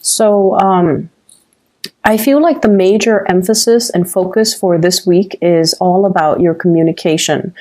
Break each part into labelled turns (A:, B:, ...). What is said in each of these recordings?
A: So I feel like the major emphasis and focus for this week is all about your communication,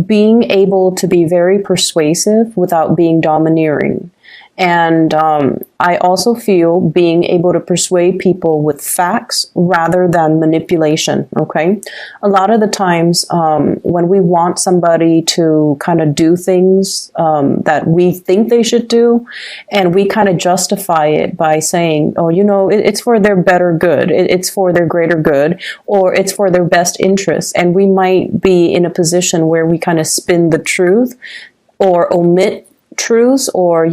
A: being able to be very persuasive without being domineering. And I also feel being able to persuade people with facts rather than manipulation, okay? A lot of the times when we want somebody to kind of do things that we think they should do, and we kind of justify it by saying, oh, it's for their better good, it's for their greater good, or it's for their best interest. And we might be in a position where we kind of spin the truth or omit truths, or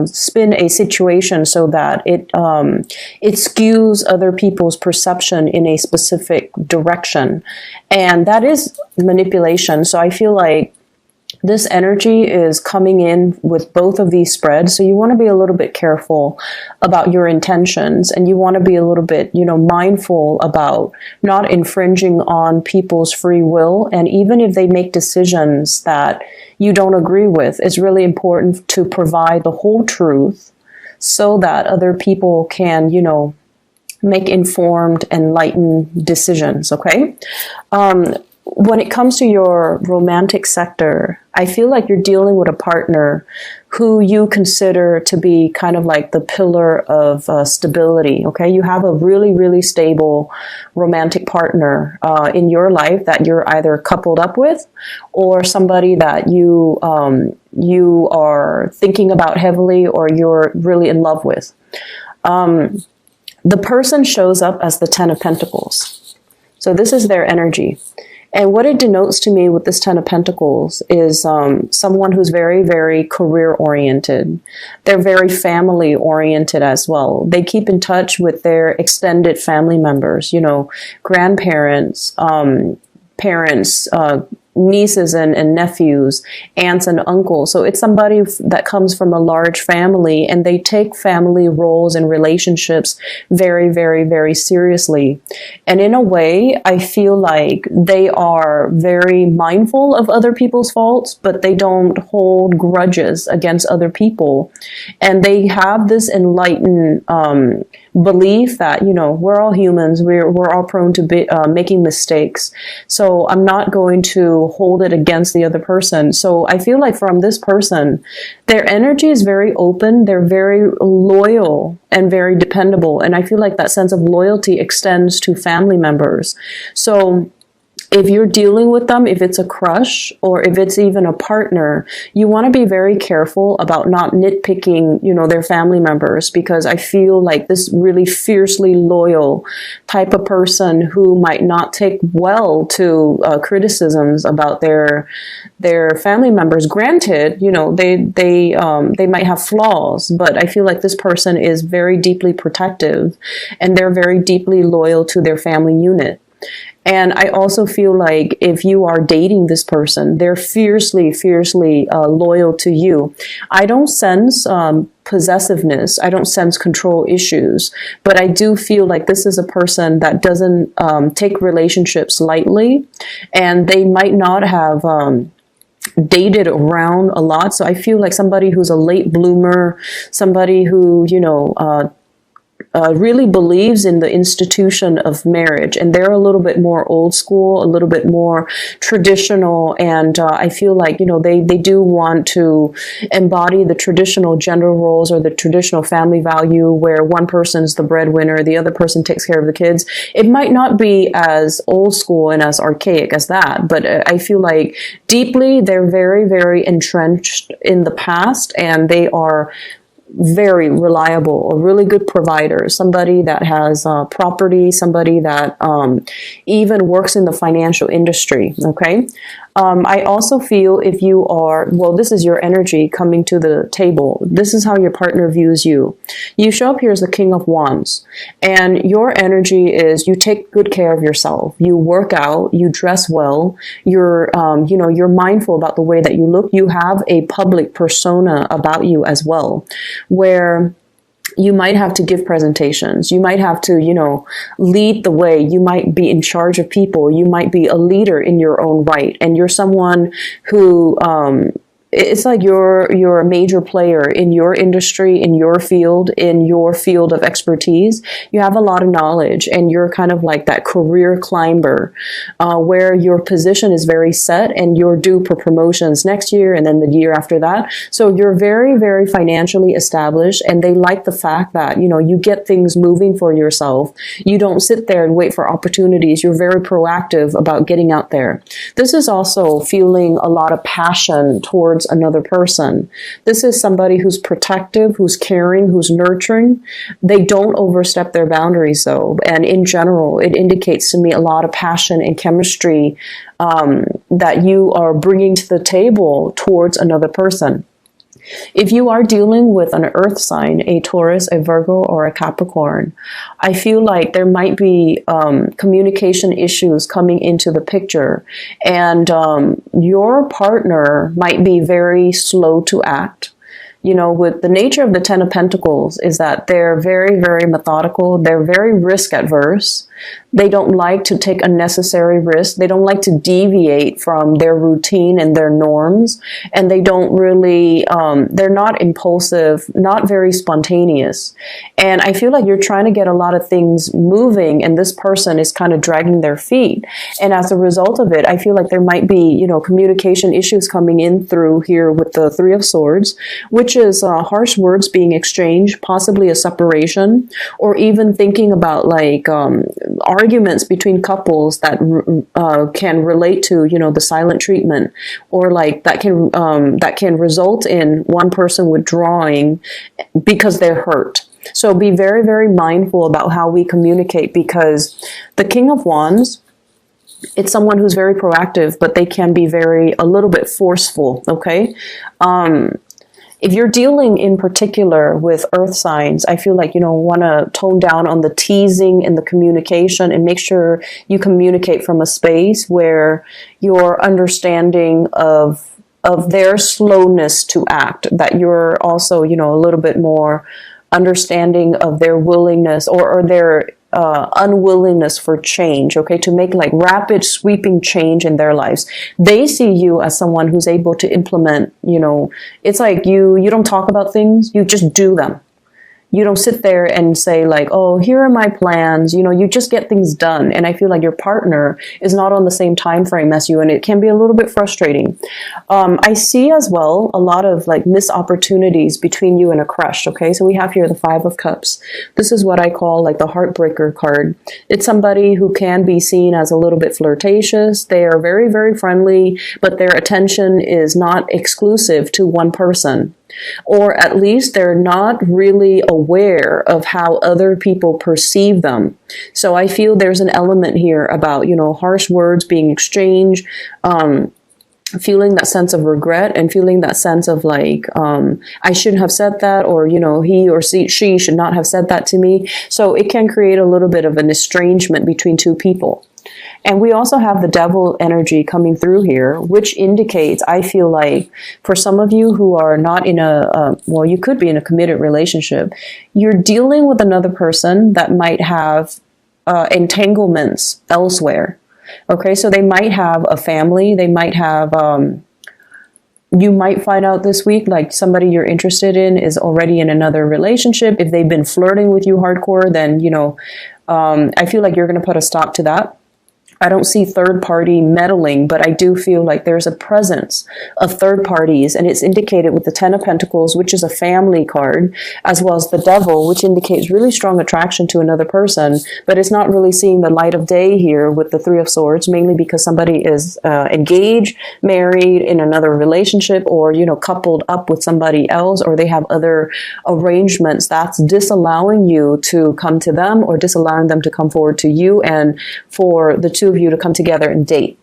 A: spin a situation so that it skews other people's perception in a specific direction, and that is manipulation. So I feel like this energy is coming in with both of these spreads. So you want to be a little bit careful about your intentions, and you want to be a little bit, mindful about not infringing on people's free will. And even if they make decisions that you don't agree with, it's really important to provide the whole truth so that other people can, make informed, enlightened decisions. Okay. When it comes to your romantic sector, I feel like you're dealing with a partner who you consider to be kind of like the pillar of stability, okay? You have a really, really stable romantic partner in your life that you're either coupled up with, or somebody that you are thinking about heavily, or you're really in love with. The person shows up as the Ten of Pentacles. So this is their energy. And what it denotes to me with this Ten of Pentacles is someone who's very, very career-oriented. They're very family-oriented as well. They keep in touch with their extended family members, grandparents, parents, nieces and nephews, aunts and uncles. So it's somebody that comes from a large family, and they take family roles and relationships very, very, very seriously. And in a way, I feel like they are very mindful of other people's faults, but they don't hold grudges against other people. And they have this enlightened belief that, we're all humans, we're all prone to making mistakes. So I'm not going to hold it against the other person. So I feel like from this person, their energy is very open, they're very loyal and very dependable. And I feel like that sense of loyalty extends to family members. So if you're dealing with them, if it's a crush or if it's even a partner, you want to be very careful about not nitpicking, their family members, because I feel like this really fiercely loyal type of person who might not take well to criticisms about their family members. Granted, they might have flaws, but I feel like this person is very deeply protective, and they're very deeply loyal to their family unit. And I also feel like if you are dating this person, they're fiercely, fiercely loyal to you. I don't sense possessiveness. I don't sense control issues. But I do feel like this is a person that doesn't take relationships lightly. And they might not have dated around a lot. So I feel like somebody who's a late bloomer, somebody who, really believes in the institution of marriage, and they're a little bit more old school, a little bit more traditional, and I feel like they do want to embody the traditional gender roles or the traditional family value where one person's the breadwinner, the other person takes care of the kids. It might not be as old school and as archaic as that, but I feel like deeply they're very, very entrenched in the past, and they are very reliable, a really good provider, somebody that has property, somebody that even works in the financial industry, okay? I also feel if you are, this is your energy coming to the table. This is how your partner views you. You show up here as the King of Wands, and your energy is you take good care of yourself. You work out, you dress well, you're mindful about the way that you look. You have a public persona about you as well, where you might have to give presentations. You might have to, lead the way. You might be in charge of people. You might be a leader in your own right. And you're someone who it's like you're a major player in your industry, in your field of expertise. You have a lot of knowledge, and you're kind of like that career climber, where your position is very set, and you're due for promotions next year and then the year after that. So you're very, very financially established, and they like the fact that, you know, you get things moving for yourself. You don't sit there and wait for opportunities. You're very proactive about getting out there. This is also feeling a lot of passion towards another person. This is somebody who's protective, who's caring, who's nurturing. They don't overstep their boundaries, though. And in general, it indicates to me a lot of passion and chemistry that you are bringing to the table towards another person. If you are dealing with an earth sign, a Taurus, a Virgo, or a Capricorn, I feel like there might be communication issues coming into the picture, and your partner might be very slow to act. You know, with the nature of the Ten of Pentacles is that they're very, very methodical. They're very risk adverse. They don't like to take unnecessary risks. They don't like to deviate from their routine and their norms. And they don't really, they're not impulsive, not very spontaneous. And I feel like you're trying to get a lot of things moving, and this person is kind of dragging their feet. And as a result of it, I feel like there might be, you know, communication issues coming in through here with the Three of Swords, which is harsh words being exchanged, possibly a separation, or even thinking about like arguments between couples that can relate to, you know, the silent treatment, or like that can result in one person withdrawing because they're hurt. So be very, very mindful about how we communicate, because the King of Wands, it's someone who's very proactive, but they can be a little bit forceful. Okay. If you're dealing in particular with earth signs, I feel like, you know, want to tone down on the teasing and the communication, and make sure you communicate from a space where your understanding of their slowness to act, that you're also, you know, a little bit more understanding of their willingness or their unwillingness for change, okay, to make like rapid sweeping change in their lives. They see you as someone who's able to implement, you know, it's like you don't talk about things, you just do them. You don't sit there and say like, oh, here are my plans. You know, you just get things done. And I feel like your partner is not on the same time frame as you, and it can be a little bit frustrating. I see as well a lot of like missed opportunities between you and a crush. Okay, so we have here the Five of Cups. This is what I call like the heartbreaker card. It's somebody who can be seen as a little bit flirtatious. They are very, very friendly, but their attention is not exclusive to one person. Or at least they're not really aware of how other people perceive them. So I feel there's an element here about, you know, harsh words being exchanged, feeling that sense of regret, and feeling that sense of like, I shouldn't have said that, or, you know, he or she should not have said that to me. So it can create a little bit of an estrangement between two people. And we also have the Devil energy coming through here, which indicates, I feel like, for some of you who are not in well, you could be in a committed relationship, you're dealing with another person that might have entanglements elsewhere. Okay, so they might have a family, they might have, you might find out this week, like somebody you're interested in is already in another relationship. If they've been flirting with you hardcore, then, you know, I feel like you're going to put a stop to that. I don't see third party meddling, but I do feel like there's a presence of third parties, and it's indicated with the Ten of Pentacles, which is a family card, as well as the Devil, which indicates really strong attraction to another person, but it's not really seeing the light of day here with the Three of Swords, mainly because somebody is engaged, married, in another relationship, or, you know, coupled up with somebody else, or they have other arrangements that's disallowing you to come to them, or disallowing them to come forward to you, and for the two of you to come together and date.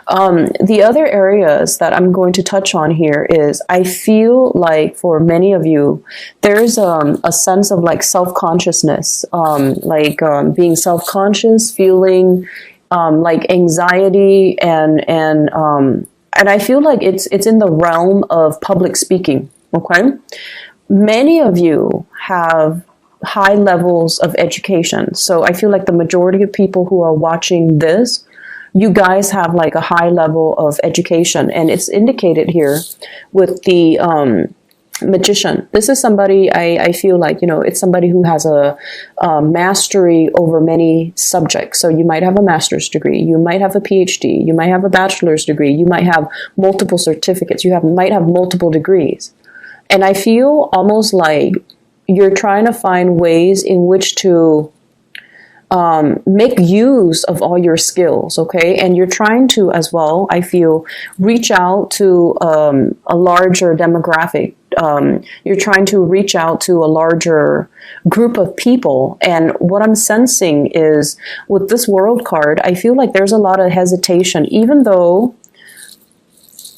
A: The other areas that I'm going to touch on here is, I feel like for many of you, there's a sense of like self-consciousness, being self-conscious, feeling like anxiety, and I feel like it's in the realm of public speaking. Okay, many of you have high levels of education. So I feel like the majority of people who are watching this you guys have like a high level of education, and it's indicated here with the magician. This is somebody I feel like, you know, it's somebody who has a mastery over many subjects. So you might have a master's degree, you might have a PhD, you might have a bachelor's degree, you might have multiple certificates, might have multiple degrees. And I feel almost like you're trying to find ways in which to make use of all your skills, okay? And you're trying to, as well, I feel, reach out to a larger demographic. You're trying to reach out to a larger group of people. And what I'm sensing is, with this world card, I feel like there's a lot of hesitation, even though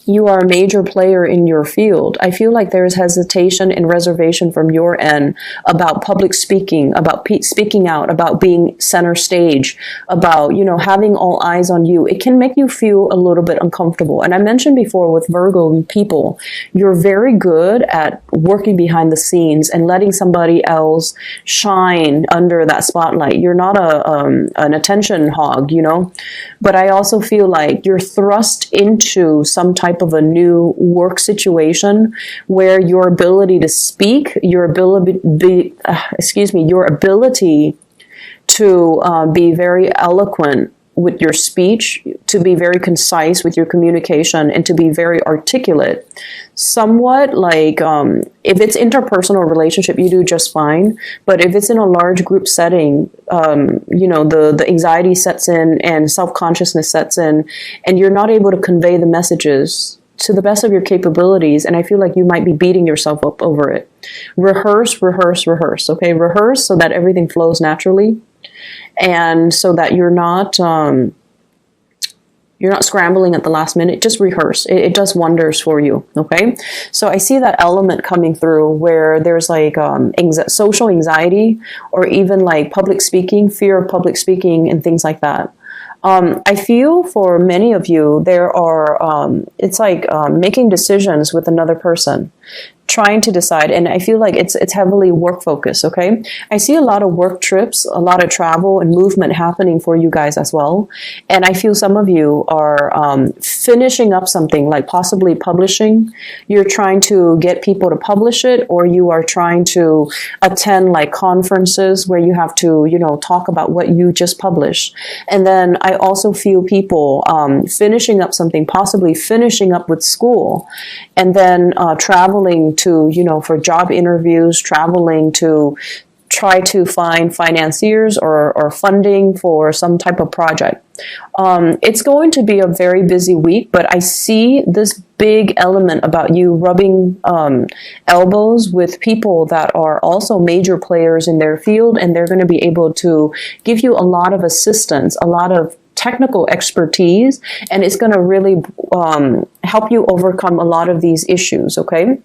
A: you are a major player in your field. I feel like there's hesitation and reservation from your end about public speaking, about speaking out, about being center stage, about, you know, having all eyes on you. It can make you feel a little bit uncomfortable. And I mentioned before with Virgo people, you're very good at working behind the scenes and letting somebody else shine under that spotlight. You're not an attention hog, you know, but I also feel like you're thrust into some type of a new work situation where your ability to speak, your ability to be very eloquent with your speech, to be very concise with your communication, and to be very articulate. Somewhat like, if it's interpersonal relationship, you do just fine. But if it's in a large group setting, you know, the anxiety sets in and self-consciousness sets in, and you're not able to convey the messages to the best of your capabilities. And I feel like you might be beating yourself up over it. Rehearse, rehearse, rehearse. Okay, rehearse so that everything flows naturally, and so that you're not scrambling at the last minute. Just rehearse. It does wonders for you. Okay. So I see that element coming through where there's like social anxiety, or even like public speaking, fear of public speaking and things like that. I feel for many of you, there are, it's like making decisions with another person, trying to decide. And I feel like it's heavily work focused. Okay. I see a lot of work trips, a lot of travel and movement happening for you guys as well. And I feel some of you are finishing up something, like possibly publishing. You're trying to get people to publish it, or you are trying to attend like conferences where you have to, you know, talk about what you just published. And then I also feel people finishing up something, possibly finishing up with school, and then traveling to, you know, for job interviews, traveling to try to find financiers or funding for some type of project. It's going to be a very busy week, but I see this big element about you rubbing elbows with people that are also major players in their field, and they're going to be able to give you a lot of assistance, a lot of technical expertise, and it's going to really help you overcome a lot of these issues, okay?